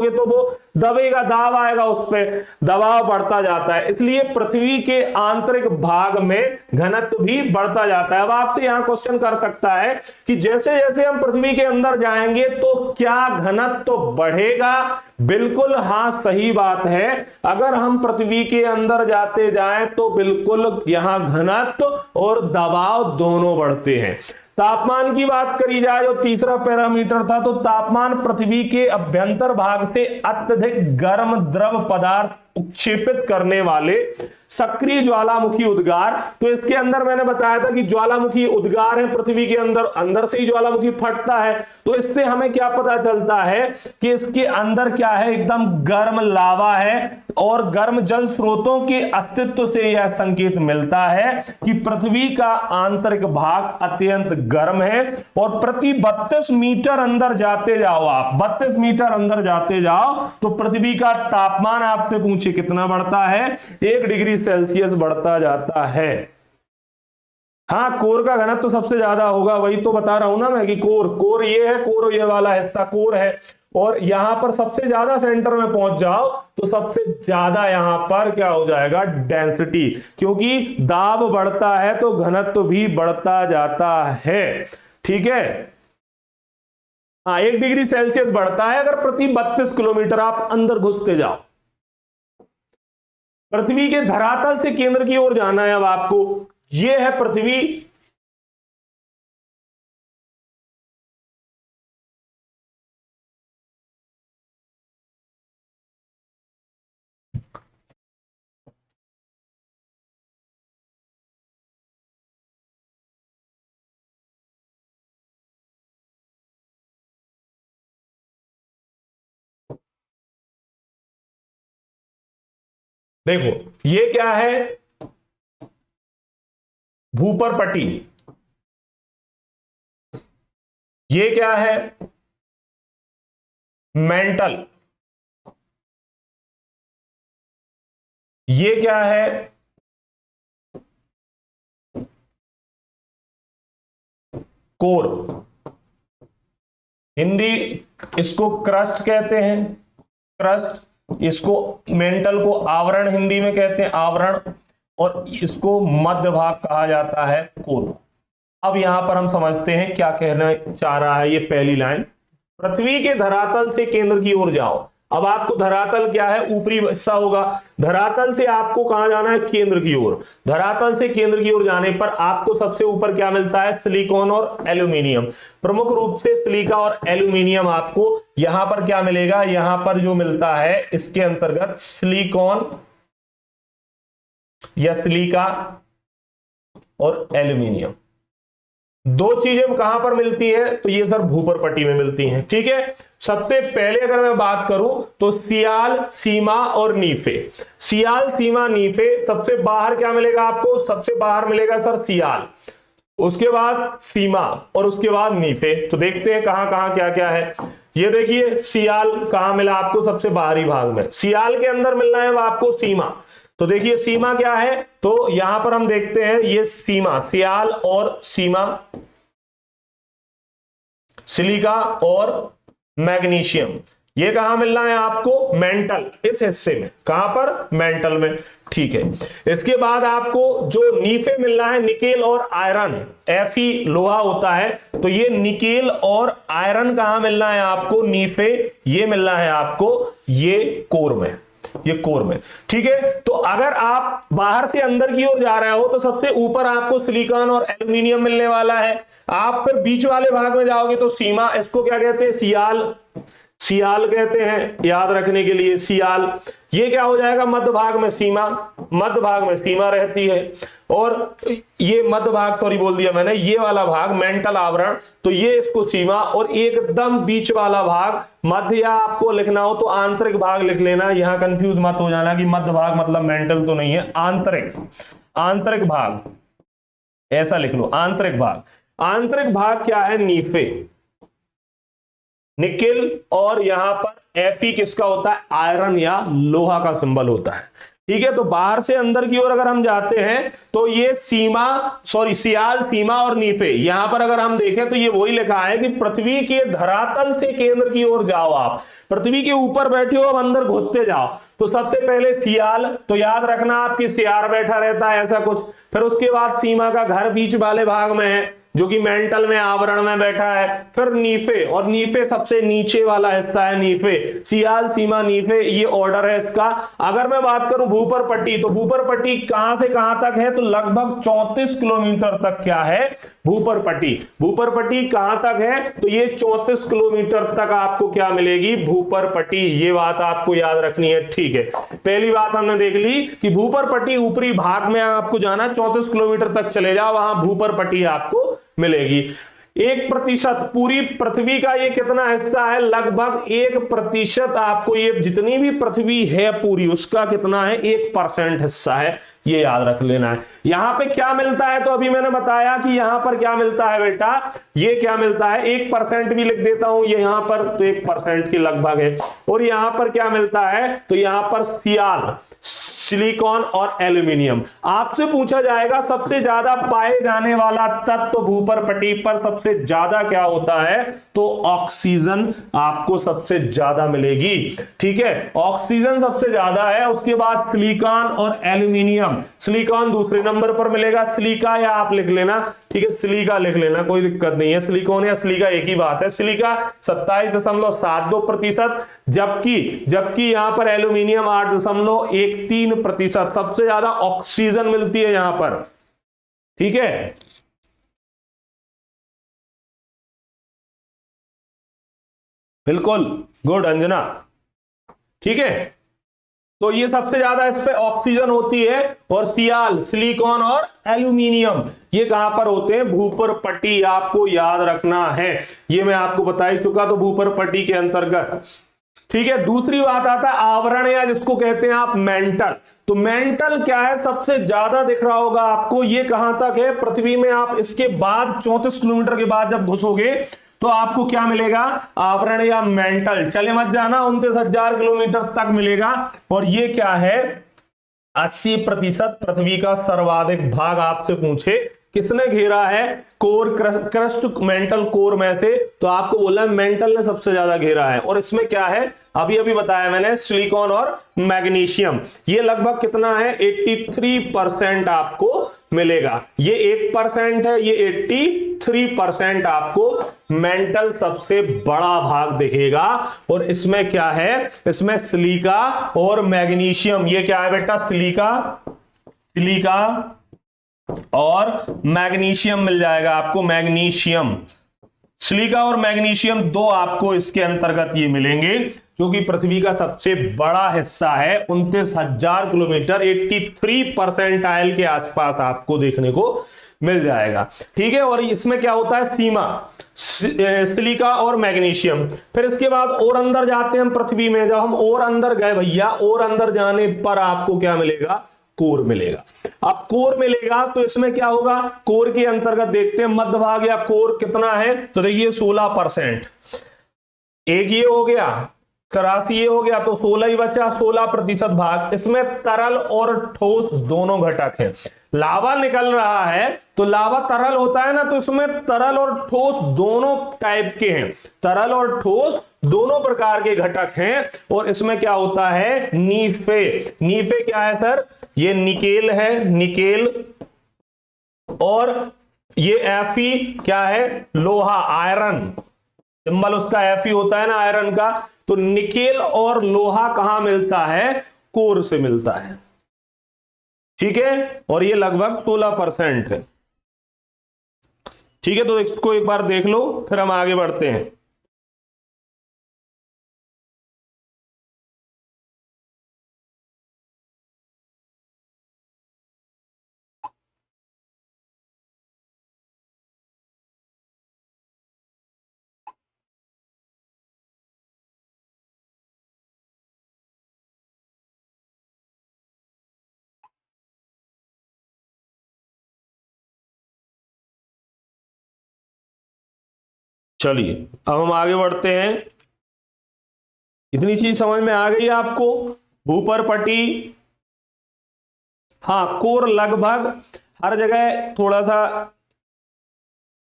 तो वो दबेगा, दाब आएगा, उस पर दबाव बढ़ता जाता है। इसलिए पृथ्वी के आंतरिक भाग में घनत्व भी बढ़ता जाता है। अब आपसे यहां क्वेश्चन कर सकता है कि जैसे जैसे हम पृथ्वी के अंदर जाएंगे तो क्या घनत्व बढ़ेगा? बिल्कुल हां, सही बात है। अगर हम पृथ्वी के अंदर जाते जाएं तो बिल्कुल यहां घनत्व और दबाव दोनों बढ़ते हैं। तापमान की बात करी जाए, जो तीसरा पैरामीटर था, तो तापमान पृथ्वी के अभ्यंतर भाग से अत्यधिक गर्म द्रव पदार्थ उत्क्षेपित करने वाले सक्रिय ज्वालामुखी उद्गार। तो इसके अंदर मैंने बताया था कि ज्वालामुखी उद्गार है पृथ्वी के अंदर से ही ज्वालामुखी फटता है। तो इससे हमें क्या पता चलता है कि इसके अंदर क्या है, एकदम गर्म लावा है। और गर्म जल स्रोतों के अस्तित्व से यह संकेत मिलता है कि पृथ्वी का आंतरिक भाग अत्यंत गर्म है। और प्रति 32 मीटर अंदर जाते जाओ, आप 32 मीटर अंदर जाते जाओ तो पृथ्वी का तापमान आपसे पूछे कितना बढ़ता है, 1 डिग्री सेल्सियस बढ़ता जाता है। हाँ, कोर का घनत्व तो सबसे ज्यादा होगा, वही तो बता रहा हूं ना मैं कि कोर ये है, कोर ये वाला हिस्सा कोर है। और यहां पर सबसे ज्यादा सेंटर में पहुंच जाओ तो सबसे ज्यादा यहां पर क्या हो जाएगा, डेंसिटी। क्योंकि दाब बढ़ता है तो घनत्व भी बढ़ता जाता है, ठीक है। हाँ, 1 डिग्री सेल्सियस बढ़ता है अगर प्रति 32 किलोमीटर आप अंदर घुसते जाओ। पृथ्वी के धरातल से केंद्र की ओर जाना है अब आपको। यह है पृथ्वी, देखो ये क्या है, भूपर पट्टी। ये क्या है, मेंटल। ये क्या है, कोर। हिंदी इसको क्रस्ट कहते हैं, क्रस्ट। इसको मेंटल को आवरण हिंदी में कहते हैं, आवरण। और इसको मध्य भाग कहा जाता है, कोर। अब यहां पर हम समझते हैं क्या कहना चाह रहा है ये पहली लाइन। पृथ्वी के धरातल से केंद्र की ओर जाओ, अब आपको धरातल क्या है, ऊपरी हिस्सा होगा। धरातल से आपको कहां जाना है, केंद्र की ओर। धरातल से केंद्र की ओर जाने पर आपको सबसे ऊपर क्या मिलता है, सिलिकॉन और एल्यूमिनियम। प्रमुख रूप से सिलिका और एल्यूमिनियम आपको यहां पर क्या मिलेगा, यहां पर जो मिलता है इसके अंतर्गत सिलिकॉन या सिलिका और एल्यूमिनियम, दो चीजें कहां पर मिलती हैं, तो ये सर भूपर पट्टी में मिलती हैं। ठीक है, सबसे पहले अगर मैं बात करूं तो सियाल, सीमा और नीफे। सियाल, सीमा, नीफे, सबसे बाहर क्या मिलेगा आपको, सबसे बाहर मिलेगा सर सियाल, उसके बाद सीमा और उसके बाद नीफे। तो देखते हैं कहां कहां क्या क्या है। ये देखिए सियाल कहां मिला आपको, सबसे बाहरी भाग में। सियाल के अंदर मिलना है वो आपको सीमा। तो देखिए सीमा क्या है, तो यहां पर हम देखते हैं ये सीमा, सियाल और सीमा, सिलिका और मैग्नीशियम, ये कहां मिलना है आपको, मेंटल, इस हिस्से में। कहां पर, मेंटल में। ठीक है, इसके बाद आपको जो नीफे मिलना है, निकेल और आयरन, Fe लोहा होता है, तो ये निकेल और आयरन कहां मिलना है आपको, नीफे, ये मिलना है आपको ये कोर में, ये कोर में। ठीक है, तो अगर आप बाहर से अंदर की ओर जा रहे हो तो सबसे ऊपर आपको सिलिकॉन और एल्यूमिनियम मिलने वाला है। आप फिर बीच वाले भाग में जाओगे तो सीमा, इसको क्या कहते हैं, सियाल, सियाल कहते हैं, याद रखने के लिए सियाल। ये क्या हो जाएगा, मध्य भाग में सीमा, मध्य भाग में सीमा रहती है। और ये मध्य भाग, सॉरी बोल दिया मैंने, ये वाला भाग मेंटल आवरण, तो ये इसको सीमा, और एकदम बीच वाला भाग मध्य, या आपको लिखना हो तो आंतरिक भाग लिख लेना, यहां कंफ्यूज मत हो जाना कि मध्य भाग मतलब मेंटल तो नहीं है, आंतरिक, आंतरिक भाग ऐसा लिख लो, आंतरिक भाग। आंतरिक भाग क्या है, नीफे, निकेल, और यहां पर Fe किसका होता है, आयरन या लोहा का सिंबल होता है। ठीक है, तो बाहर से अंदर की ओर अगर हम जाते हैं तो ये सीमा, सॉरी सियाल, सीमा और नीफे, यहां पर अगर हम देखें तो ये वही लिखा है कि पृथ्वी के धरातल से केंद्र की ओर जाओ। आप पृथ्वी के ऊपर बैठे हो, अब अंदर घुसते जाओ, तो सबसे पहले सियाल, तो याद रखना आपकी सियार बैठा रहता है ऐसा कुछ। फिर उसके बाद सीमा का घर बीच वाले भाग में है, जो कि मेंटल में, आवरण में बैठा है। फिर नीफे, और नीफे सबसे नीचे वाला हिस्सा है नीफे, सियाल, सीमा, नीफे, ये ऑर्डर है इसका। अगर मैं बात करूं भूपर पट्टी, तो भूपर पट्टी कहां से कहां तक है, तो लगभग 34 किलोमीटर तक क्या है, भूपर पट्टी। भूपर पट्टी कहां तक है, तो ये 34 किलोमीटर तक आपको क्या मिलेगी, भूपर पट्टी। ये बात आपको याद रखनी है। ठीक है, पहली बात हमने देख ली कि भूपर पट्टी ऊपरी भाग में आपको जाना, 34 किलोमीटर तक चले जाओ, वहां भूपर पट्टी आपको मिलेगी। 1% पूरी पृथ्वी का ये कितना हिस्सा है, लगभग 1% आपको, ये जितनी भी पृथ्वी है पूरी, उसका कितना है, 1% हिस्सा है, ये याद रख लेना है। यहां पे क्या मिलता है, तो अभी मैंने बताया कि यहां पर क्या मिलता है बेटा, ये क्या मिलता है, 1% भी लिख देता हूं ये यहां पर, तो 1% के लगभग है। और यहां पर क्या मिलता है, तो यहां पर सियाल, सिलिकॉन और एल्यूमिनियम। आपसे पूछा जाएगा सबसे ज्यादा पाए जाने वाला तत्व भूपर पट्टी पर सबसे ज्यादा क्या होता है, तो ऑक्सीजन आपको सबसे ज्यादा मिलेगी। ठीक है, ऑक्सीजन सबसे ज्यादा है, उसके बाद सिलिकॉन और एल्यूमिनियम। सिलिकॉन दूसरे नंबर पर मिलेगा, सिलिका या आप लिख लेना, ठीक है, सिलिका लिख लेना, कोई दिक्कत नहीं है, सिलिकॉन या सिलिका एक ही बात है। सिलिका 27.72%, जबकि यहां पर एल्यूमिनियम 8.13%। सबसे ज्यादा ऑक्सीजन मिलती है यहां पर। ठीक है, बिल्कुल गुड अंजना। ठीक है, तो ये सबसे ज्यादा इस पे ऑक्सीजन होती है। और सियाल, सिलिकॉन और एल्यूमिनियम ये कहां पर होते हैं, भूपर पट्टी, आपको याद रखना है, ये मैं आपको बता ही चुका, तो भूपर पट्टी के अंतर्गत। ठीक है, दूसरी बात आता है आवरण, या जिसको कहते हैं आप मेंटल। तो मेंटल क्या है, सबसे ज्यादा दिख रहा होगा आपको, ये कहां तक है पृथ्वी में। आप इसके बाद 34 किलोमीटर के बाद जब घुसोगे तो आपको क्या मिलेगा, आवरण या मेंटल। चले मत जाना, 29,000 किलोमीटर तक मिलेगा। और ये क्या है, 80% पृथ्वी का सर्वाधिक भाग आपसे पूछे किसने घेरा है, कोर, क्रस्ट, मेंटल कोर में से, तो आपको बोला है मेंटल ने सबसे ज्यादा घेरा है। और इसमें क्या है, अभी अभी बताया मैंने, सिलिकॉन और मैग्नीशियम, ये लगभग कितना है, 83% आपको मिलेगा। ये 1% है, ये 83% आपको मेंटल सबसे बड़ा भाग दिखेगा। और इसमें क्या है, इसमें सिलिका और मैग्नीशियम, ये क्या है बेटा, सिलिका और मैग्नीशियम मिल जाएगा आपको। मैग्नीशियम, सिलिका और मैग्नीशियम दो आपको इसके अंतर्गत ये मिलेंगे, जो कि पृथ्वी का सबसे बड़ा हिस्सा है। 29,000 किलोमीटर, 83 परसेंटाइल के आसपास आपको देखने को मिल जाएगा। ठीक है, और इसमें क्या होता है, सीमा, सिलिका और मैग्नीशियम। फिर इसके बाद और अंदर जाते हैं हम पृथ्वी में। जब हम और अंदर गए भैया, और अंदर जाने पर आपको क्या मिलेगा, कोर मिलेगा। अब कोर मिलेगा तो इसमें क्या होगा, कोर के अंतर्गत देखते हैं मध्य भाग या कोर कितना है, तो देखिए 16%। एक ये हो गया, 83 ये हो गया, तो 16 ही बचा, 16% भाग। इसमें तरल और ठोस दोनों घटक हैं। लावा निकल रहा है तो लावा तरल होता है ना, तो इसमें तरल और ठोस दोनों टाइप के हैं, तरल और ठोस दोनों प्रकार के घटक हैं। और इसमें क्या होता है, नीफे क्या है सर, ये निकेल है, निकेल। और ये Fe क्या है, लोहा, आयरन, सिंबल उसका Fe होता है ना आयरन का। तो निकेल और लोहा कहां मिलता है, कोर से मिलता है। ठीक है, और ये लगभग 16% है। ठीक है, तो इसको एक बार देख लो, फिर हम आगे बढ़ते हैं। चलिए अब हम आगे बढ़ते हैं। इतनी चीज समझ में आ गई आपको, ऊपर पट्टी, हाँ, कोर लगभग हर जगह थोड़ा सा,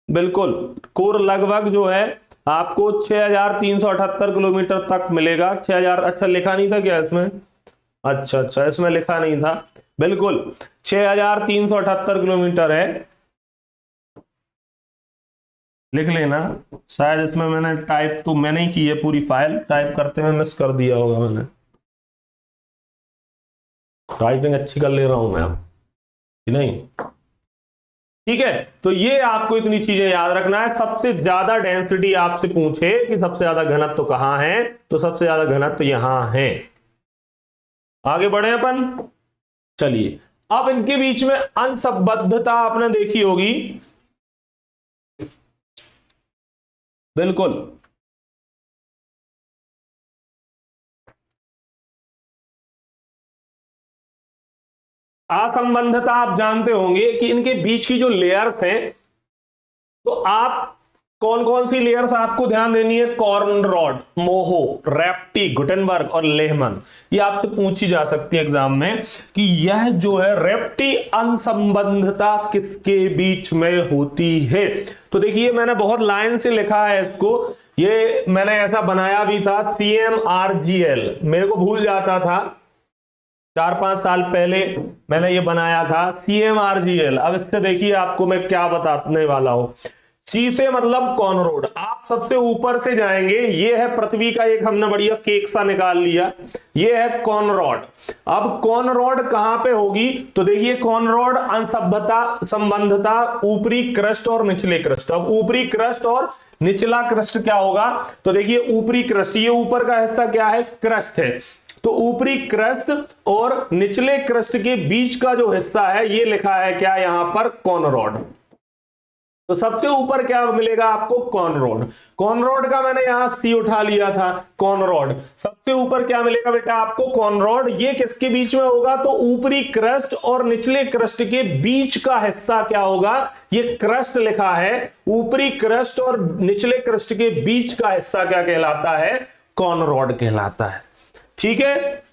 बिल्कुल, कोर लगभग जो है आपको 6,378 किलोमीटर तक मिलेगा। 6,000, अच्छा लिखा नहीं था क्या इसमें, अच्छा इसमें लिखा नहीं था, बिल्कुल 6,378 किलोमीटर है, लिख लेना। शायद इसमें मैंने टाइप तो मैंने ही की है, पूरी फाइल टाइप करते हुए मिस कर दिया होगा मैंने। टाइपिंग अच्छी कर ले रहा हूं मैं अब, कि नहीं? ठीक है, तो ये आपको इतनी चीजें याद रखना है। सबसे ज्यादा डेंसिटी आपसे पूछे कि सबसे ज्यादा घनत्व तो कहां है, तो सबसे ज्यादा घनत्व तो यहां है। आगे बढ़े अपन, चलिए। अब इनके बीच में अंशबद्धता आपने देखी होगी, बिल्कुल। असंबंधता आप जानते होंगे कि इनके बीच की जो लेयर्स हैं, तो आप कौन कौन सी लेयर्स आपको ध्यान देनी है, कॉर्न रॉड, मोहो, रेप्टी, गुटेनबर्ग और लेहमन। ये आपसे पूछी जा सकती है एग्जाम में कि यह जो है रेप्टी अंसंबंधता किसके बीच में होती है। तो देखिए मैंने बहुत लाइन से लिखा है इसको, ये मैंने ऐसा बनाया भी था, CMRGL, मेरे को भूल जाता था, 4-5 साल पहले मैंने ये बनाया था CMRGL। अब इससे देखिए आपको मैं क्या बताने वाला हूं। सी से मतलब कॉनरोड, आप सबसे ऊपर से जाएंगे, ये है पृथ्वी का एक हमने बढ़िया केक सा निकाल लिया, ये है कॉनरॉड। अब कॉनरॉड कहां पे होगी, तो देखिए कॉनरॉड अंसभ्यता संबंधता ऊपरी क्रस्ट और निचले क्रस्ट। अब ऊपरी क्रस्ट और निचला क्रस्ट क्या होगा, तो देखिए ऊपरी क्रस्ट, ये ऊपर का हिस्सा क्या है, क्रस्ट है, तो ऊपरी क्रस्ट और निचले क्रस्ट के बीच का जो हिस्सा है ये लिखा है क्या यहां पर, कॉनरॉड। तो सबसे ऊपर क्या मिलेगा आपको, कॉनरॉड। कॉनरॉड का मैंने यहां सी उठा लिया था, कॉनरॉड। सबसे ऊपर क्या मिलेगा बेटा आपको, कॉनरॉड। ये किसके बीच में होगा, तो ऊपरी क्रस्ट और निचले क्रस्ट के बीच का हिस्सा क्या होगा, ये क्रस्ट लिखा है, ऊपरी क्रस्ट और निचले क्रस्ट के बीच का हिस्सा क्या कहलाता है, कॉनरॉड कहलाता है। ठीक है,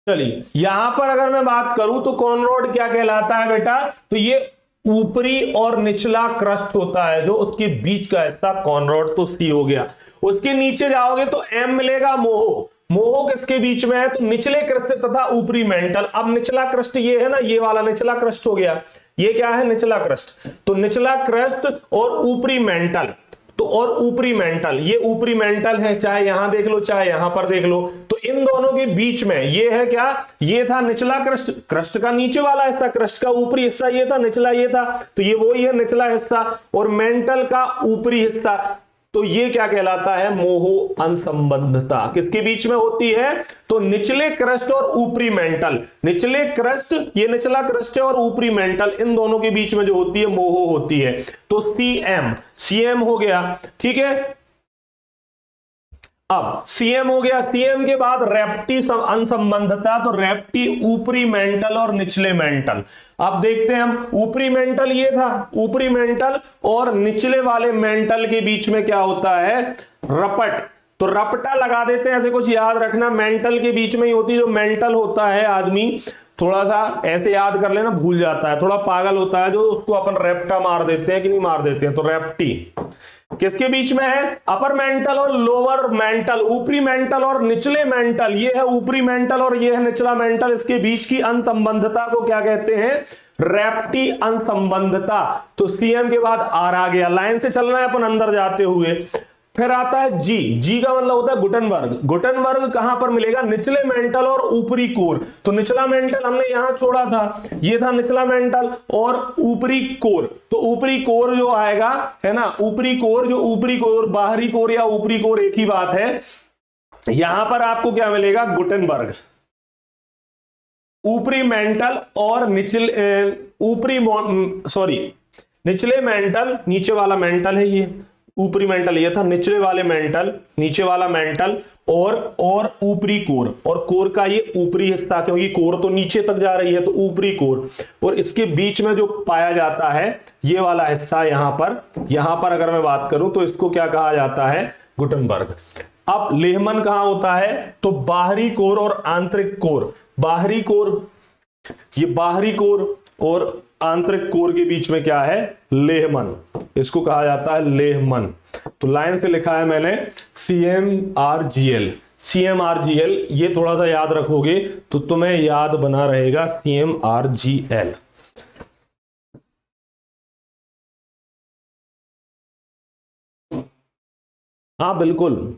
चलिए यहां पर अगर मैं बात करूं तो कॉनरॉड क्या कहलाता है बेटा, तो ये ऊपरी और निचला क्रस्ट होता है जो उसके बीच का हिस्सा, कॉनरॉड तो सी हो गया। उसके नीचे जाओगे तो एम मिलेगा, मोहो। मोहो किसके बीच में है, तो निचले क्रस्ट तथा ऊपरी मेंटल। अब निचला क्रस्ट ये है ना, ये वाला निचला क्रस्ट हो गया, ये क्या है, निचला क्रस्ट। तो निचला क्रस्ट और ऊपरी मेंटल, तो और ऊपरी मेंटल, ये ऊपरी मेंटल है, चाहे यहां देख लो चाहे यहां पर देख लो। तो इन दोनों के बीच में ये है क्या, ये था निचला क्रस्ट, क्रस्ट का नीचे वाला हिस्सा, क्रस्ट का ऊपरी हिस्सा ये था, निचला ये था, तो ये वही है निचला हिस्सा, और मेंटल का ऊपरी हिस्सा। तो ये क्या कहलाता है, मोहो असंबद्धता किसके बीच में होती है, तो निचले क्रस्ट और ऊपरी मेंटल। निचले क्रस्ट, ये निचला क्रस्ट है, और ऊपरी मेंटल, इन दोनों के बीच में जो होती है मोहो होती है। तो सीएम, सीएम हो गया, ठीक है। अब सीएम हो गया, सीएम के बाद रेप्टी असंबद्धता, तो रेप्टी ऊपरी मेंटल और निचले मेंटल। अब देखते हैं हम, ऊपरी मेंटल ये था, ऊपरी मेंटल और निचले वाले मेंटल के बीच में क्या होता है, रपट। तो रपटा लगा देते हैं, ऐसे कुछ याद रखना, मेंटल के बीच में ही होती है। जो मेंटल होता है आदमी थोड़ा सा ऐसे याद कर लेना, भूल जाता है, थोड़ा पागल होता है, जो उसको अपन रेप्टा मार देते हैं कि नहीं मार देते हैं। तो रेप्टी किसके बीच में है, अपर मेंटल और लोअर मेंटल, ऊपरी मेंटल और निचले मेंटल। ये है ऊपरी मेंटल और ये है निचला मेंटल, इसके बीच की असंबद्धता को क्या कहते हैं, रेप्टी असंबद्धता। तो सीएम के बाद आर आ गया, लाइन से चलना है अपन अंदर जाते हुए। फिर आता है जी, जी का मतलब होता है गुटनबर्ग। गुटनबर्ग कहां पर मिलेगा, निचले मेंटल और ऊपरी कोर। तो निचला मेंटल हमने यहां छोड़ा था, ये था निचला मेंटल और ऊपरी कोर। तो ऊपरी कोर जो आएगा है ना, ऊपरी कोर, जो ऊपरी कोर, बाहरी कोर या ऊपरी कोर एक ही बात है। यहां पर आपको क्या मिलेगा, गुटनबर्ग। ऊपरी मेंटल और निचले, ऊपरी सॉरी निचले मेंटल, नीचे वाला मेंटल है ये, ऊपरी मेंटल ये था, निचले वाले मेंटल, नीचे वाला मेंटल और ऊपरी कोर। और कोर का ये ऊपरी हिस्सा, क्योंकि कोर तो नीचे तक जा रही है, तो ऊपरी कोर। और इसके बीच में जो पाया जाता है ये वाला हिस्सा, यहां पर अगर मैं बात करूं तो इसको क्या कहा जाता है, गुटनबर्ग। अब लेहमन कहां होता है, तो बाहरी कोर और आंतरिक कोर। बाहरी कोर, ये बाहरी कोर और आंतरिक कोर के बीच में क्या है, लेहमन, इसको कहा जाता है लेहमन। तो लाइन से लिखा है मैंने CMRGL, CMRGL, ये थोड़ा सा याद रखोगे तो तुम्हें याद बना रहेगा CMRGL। हाँ बिल्कुल,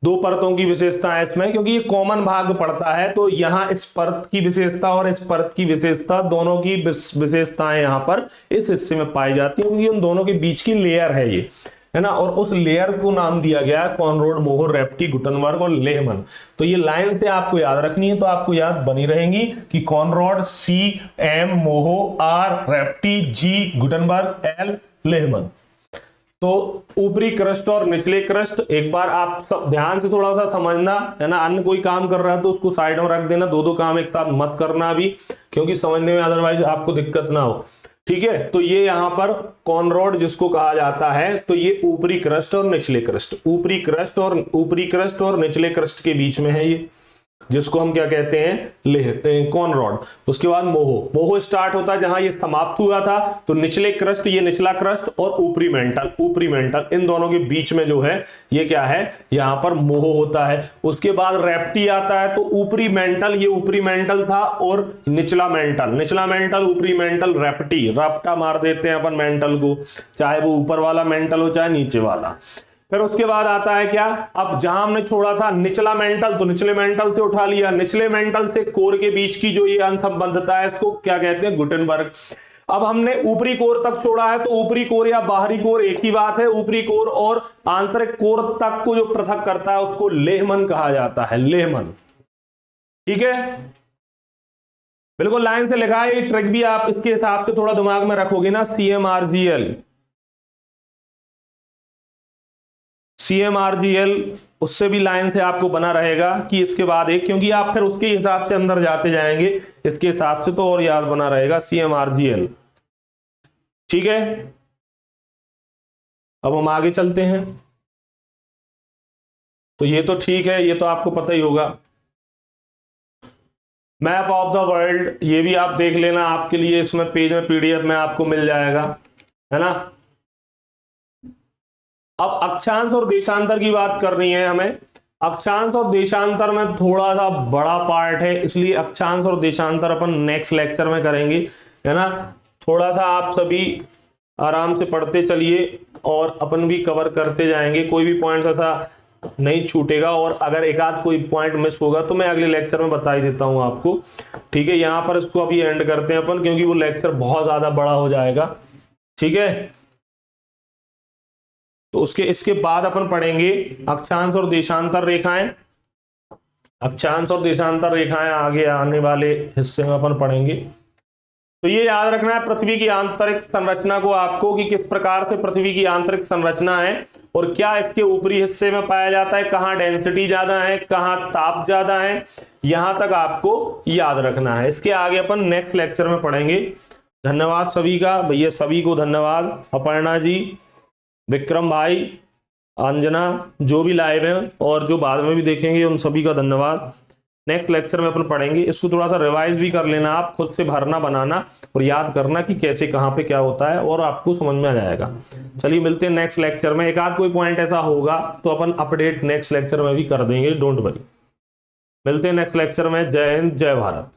दो परतों की विशेषता है इसमें, क्योंकि ये कॉमन भाग पड़ता है। तो यहां इस परत की विशेषता और इस परत की विशेषता, दोनों की विशेषताएं यहां पर इस हिस्से में पाई जाती हैं, क्योंकि उन दोनों के बीच की लेयर है ये, है ना। और उस लेयर को नाम दिया गया है कॉनरॉड, मोहो, रेप्टी, गुटनबर्ग और लेहमन। तो ये लाइन से आपको याद रखनी है, तो आपको याद बनी रहेंगी कि Conrad, CM, Moho, R, Repetti, G, Gutenberg, L, Lehmann. तो ऊपरी क्रस्ट और निचले क्रस्ट, एक बार आप सब ध्यान से थोड़ा सा समझना, है ना। अन्य कोई काम कर रहा है तो उसको साइड में रख देना, दो काम एक साथ मत करना अभी, क्योंकि समझने में अदरवाइज आपको दिक्कत ना हो, ठीक है। तो ये यहां पर कॉनरॉड जिसको कहा जाता है, तो ये ऊपरी क्रस्ट और निचले क्रस्ट, ऊपरी क्रस्ट और निचले क्रस्ट के बीच में है ये, जिसको हम क्या कहते हैं, कॉनरॉड। उसके बाद मोहो, मोहो स्टार्ट होता है जहां ये समाप्त हुआ था। तो निचले क्रस्ट, ये निचला क्रस्ट और ऊपरी मेंटल, इन दोनों के बीच में जो है ये क्या है, यहां पर मोहो होता है। उसके बाद रेप्टी आता है, तो ऊपरी मेंटल, ये ऊपरी मेंटल था, और निचला मेंटल, ऊपरी मेंटल, रेप्टी, रपटा मार देते हैं अपन मेंटल को, चाहे वो ऊपर वाला मेंटल हो चाहे नीचे वाला। फिर उसके बाद आता है क्या, अब जहां हमने छोड़ा था निचला मेंटल, तो निचले मेंटल से उठा लिया, निचले मेंटल से कोर के बीच की जो ये असंबद्धता है, इसको क्या कहते हैं, गुटनबर्ग। अब हमने ऊपरी कोर तक छोड़ा है, तो ऊपरी कोर या बाहरी कोर एक ही बात है, ऊपरी कोर और आंतरिक कोर तक को जो पृथक करता है उसको लेहमन कहा जाता है, लेहमन, ठीक है। बिल्कुल लाइन से लिखा है, ये ट्रिक भी आप इसके हिसाब से थोड़ा दिमाग में रखोगे ना, CMRGL, उससे भी लाइन से आपको बना रहेगा कि इसके बाद एक, क्योंकि आप फिर उसके हिसाब से अंदर जाते जाएंगे इसके हिसाब से, तो और याद बना रहेगा CMRGL, ठीक है। अब हम आगे चलते हैं। तो ये तो ठीक है, ये तो आपको पता ही होगा। मैप ऑफ द वर्ल्ड, ये भी आप देख लेना, आपके लिए इसमें पेज में PDF में आपको मिल जाएगा, है ना। अब अक्षांश और देशांतर की बात करनी है हमें। अक्षांश और देशांतर में थोड़ा सा बड़ा पार्ट है, इसलिए अक्षांश और देशांतर अपन नेक्स्ट लेक्चर में करेंगे, है ना। थोड़ा सा आप सभी आराम से पढ़ते चलिए और अपन भी कवर करते जाएंगे, कोई भी पॉइंट ऐसा नहीं छूटेगा, और अगर एक आध कोई पॉइंट मिस होगा तो मैं अगले लेक्चर में बता ही देता हूं आपको, ठीक है। यहां पर इसको अभी एंड करते हैं अपन, क्योंकि वो लेक्चर बहुत ज्यादा बड़ा हो जाएगा, ठीक है। तो इसके बाद अपन पढ़ेंगे अक्षांश और देशांतर रेखाएं। अक्षांश और देशांतर रेखाएं आगे आने वाले हिस्से में अपन पढ़ेंगे। तो ये याद रखना है पृथ्वी की आंतरिक संरचना को आपको, कि किस प्रकार से पृथ्वी की आंतरिक संरचना है और क्या इसके ऊपरी हिस्से में पाया जाता है, कहाँ डेंसिटी ज्यादा है, कहाँ ताप ज्यादा है, यहां तक आपको याद रखना है। इसके आगे अपन नेक्स्ट लेक्चर में पढ़ेंगे। धन्यवाद सभी का, भैया सभी को धन्यवाद, अपर्णा जी, विक्रम भाई, अंजना, जो भी लाइव हैं और जो बाद में भी देखेंगे उन सभी का धन्यवाद। नेक्स्ट लेक्चर में अपन पढ़ेंगे, इसको थोड़ा सा रिवाइज भी कर लेना, आप खुद से भरना बनाना और याद करना कि कैसे कहाँ पे क्या होता है, और आपको समझ में आ जाएगा। चलिए मिलते हैं नेक्स्ट लेक्चर में। एक आध कोई पॉइंट ऐसा होगा तो अपन अपडेट नेक्स्ट लेक्चर में भी कर देंगे, डोंट वरी। मिलते हैं नेक्स्ट लेक्चर में। जय हिंद, जय भारत।